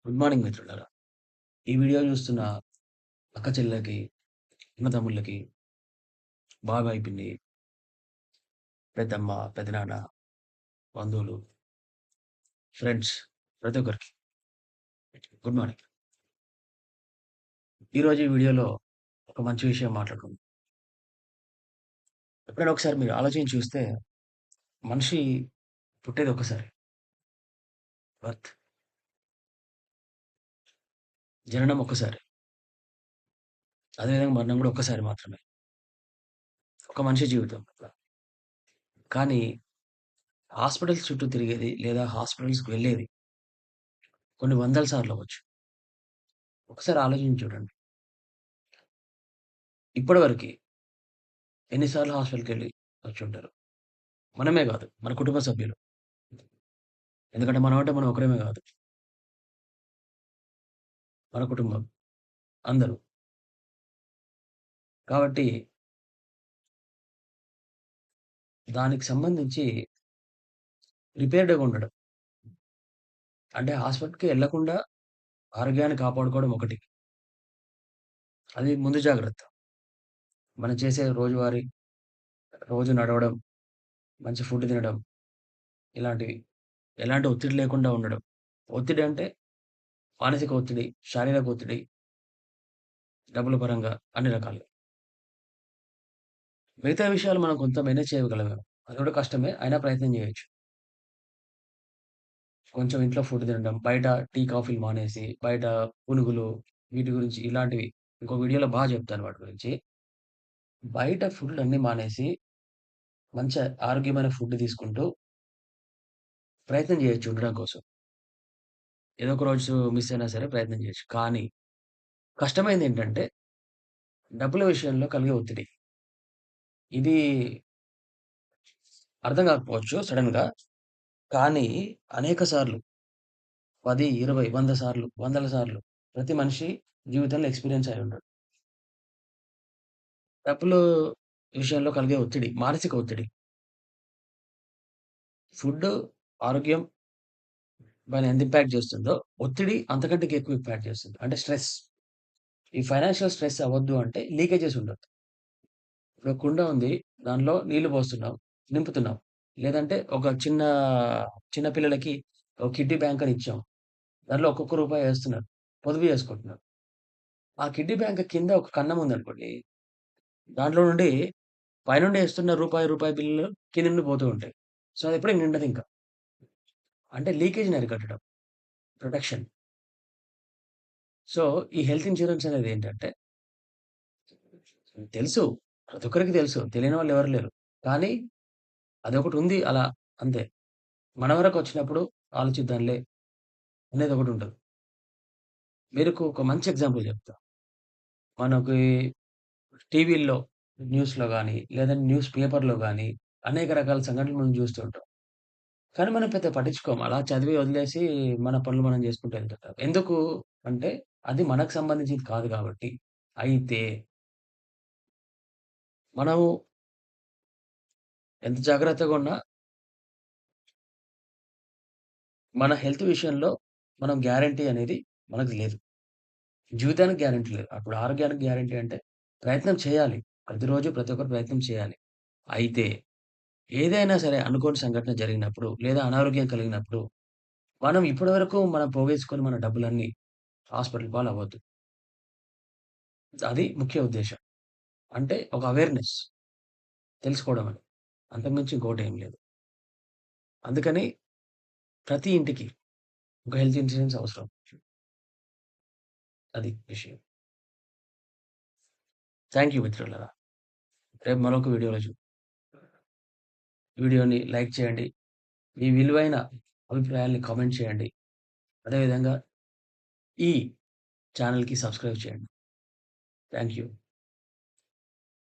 Good morning మిత్రులారా. ఈ video చూస్తున్న అక్క చెల్లెలకి, అన్నదమ్ములకి, బాబాయ్, పిన్ని, పెద్దమ్మ, పెదనాన్న, బంధువులు, ఫ్రెండ్స్ ప్రతి ఒక్కరికి గుడ్ మార్నింగ్. ఈరోజు ఈ వీడియోలో ఒక మంచి విషయం మాట్లాడుకుందాం. ఎప్పుడైనా ఒకసారి మీరు ఆలోచించి చూస్తే మనిషి పుట్టేది ఒక్కసారి. బర్త్ జననం ఒక్కసారి. అదేవిధంగా మరణం కూడా ఒక్కసారి మాత్రమే. ఒక మనిషి జీవితం. కానీ హాస్పిటల్స్ చుట్టూ తిరిగేది లేదా హాస్పిటల్స్‌కి వెళ్ళేది కొన్ని వందల సార్లు అవ్వచ్చు. ఒకసారి ఆలోచించి చూడండి. ఇప్పటివరకి ఎన్ని సార్లు హాస్పిటల్‌కెళ్ళి వచ్చుంటారు? మనమే గాదు. మన కుటుంబ సభ్యులు. ఎందుకంటే మనం అంటే మనం ఒకరమే గాదు. మన కుటుంబం అందరూ. కాబట్టి దానికి సంబంధించి ప్రిపేర్డ్‌గా ఉండడం. అంటే హాస్పిటల్‌కి ఎళ్ళకుండా ఆరోగ్యాన్ని కాపాడుకోవడం ఒకటి. అది ముందు జాగ్రత్త. మనం చేసే రోజువారీ రోజు నడవడం, మంచి ఫుడ్ తినడం ఇలాంటివి. ఎలాంటి ఒత్తిడి లేకుండా ఉండడం. ఒత్తిడి అంటే మానసిక ఒత్తిడి, శారీరక ఒత్తిడి, డబ్బుల పరంగా అన్ని రకాలుగా. మిగతా విషయాలు మనం కొంత మేనేజ్ చేయగలమేమో. అది కూడా కష్టమే. అయినా ప్రయత్నం జేయొచ్చు. కొంచెం ఇంట్లో ఫుడ్ తినడం. బయట టీ, కాఫీలు మానేసి, బయట పునుగులు వీటి గురించి ఇలాంటివి ఇంకో వీడియోలో చెప్తాను వాటి గురించి. బయట ఫుడ్‌లన్నీ మానేసి, మంచి ఆరోగ్యమైన ఫుడ్ తీసుకుంటూ ప్రయత్నం చేయొచ్చు ఉండడం కోసం. ఏదో ఒక రోజు మిస్ అయినా సరే ప్రయత్నం చేయొచ్చు. కానీ కష్టమైందేంటంటే డబ్బుల విషయంలో కలిగే ఒత్తిడి. ఇది అర్థం కాకపోవచ్చు సడెన్‌గా. కానీ అనేక సార్లు 10, 20, 100 సార్లు, వందల సార్లు ప్రతి మనిషి జీవితంలో ఎక్స్‌పీరియన్స్ అయ్యి ఉంటాడు. డబ్బులు విషయంలో కలిగే ఒత్తిడి, మానసిక ఒత్తిడి. ఫుడ్డు, ఆరోగ్యం పైన ఎంత ఇంపాక్ట్ చేస్తుందో, ఒత్తిడి అంతకంటే ఎక్కువ ఇంపాక్ట్ చేస్తుంది. అంటే స్ట్రెస్. ఈ ఫైనాన్షియల్ స్ట్రెస్ అవ్వద్దు అంటే లీకేజెస్ ఉండొద్దు. ఇప్పుడు కుండ ఉంది. దానిలో నీళ్లు పోస్తున్నాం, నింపుతున్నాం. లేదంటే ఒక చిన్న పిల్లలకి ఒక కిడ్డీ బ్యాంక్ అని ఇచ్చాం. దాంట్లో ఒక్కొక్క రూపాయి ఏస్తున్నారు. పొదుపు చేసుకుంటున్నారు. ఆ కిడ్డీ బ్యాంక్ కింద ఒక కన్నం ఉందనుకోండి. దాంట్లో నుండి పైనుండి ఏస్తున్న రూపాయి బిల్లులు కింద నుండి పోతూ ఉంటాయి. సో, అది ఎప్పటికి నిండదింక. అంటే లీకేజ్‌ని అరికట్టడం. ప్రొటెక్షన్. సో, ఈ హెల్త్ ఇన్స్యూరెన్స్ అనేదేంటంటే తెలుసు. ప్రతి ఒక్కరికి తెలుసు. తెలియని వాళ్ళు ఎవరు లేరు. కానీ అదొకటుంది అలా అంతే. మన వరకొచ్చినప్పుడు ఆలోచిద్దాంలే అనేదొకటుంటది. మీకు ఒక మంచి ఎగ్జాంపుల్ చెప్తా. మనకి టీవీల్లో, న్యూస్‌లో గాని, లేదంటే న్యూస్ పేపర్‌లో గాని అనేక రకాల సంఘటనలు మనం చూస్తూ ఉంటాం. కానీ మనం పెద్దగా పట్టించుకోము. అలా చదివి వదిలేసి మన పనులు మనం చేసుకుంటూ ఎళ్తుంటాం. ఎందుకు అంటే అది మనకు సంబంధించింది కాదు కాబట్టి. అయితే మనం ఎంత జాగ్రత్తగా ఉన్నా మన హెల్త్ విషయంలో మనం గ్యారంటీ అనేది మనకు లేదు. జీవితానికి గ్యారంటీ లేదు. అప్పుడు ఆరోగ్యానికి గ్యారంటీ అంటే ప్రయత్నం చేయాలి. ప్రతిరోజు ప్రతి ఒక్కరు ప్రయత్నం చేయాలి. అయితే ఏదైనా సరే అనుకోని సంఘటన జరిగినప్పుడు లేదా అనారోగ్యం కలిగినప్పుడు మనం ఇప్పటివరకు మనం పోగేసుకొని మన డబ్బులన్నీ హాస్పిటల్ పాలవ్వద్దు. అది ముఖ్య ఉద్దేశ్యం. అంటే ఒక అవేర్‌నెస్ తెలుసుకోవడం అని. అంతకు మించి ఇంకోటేం లేదు. అందుకని ప్రతి ఇంటికి ఒక హెల్త్ ఇన్స్యూరెన్స్ అవసరం. అది విషయం. థాంక్ యూ మిత్రులారా. రేపు మరొక వీడియోని లైక్ చేయండి. మీ విలువైన అభిప్రాయాల్ని కామెంట్ చేయండి. అదేవిధంగా ఈ ఛానెల్‌కి సబ్స్క్రైబ్ చేయండి. Thank you.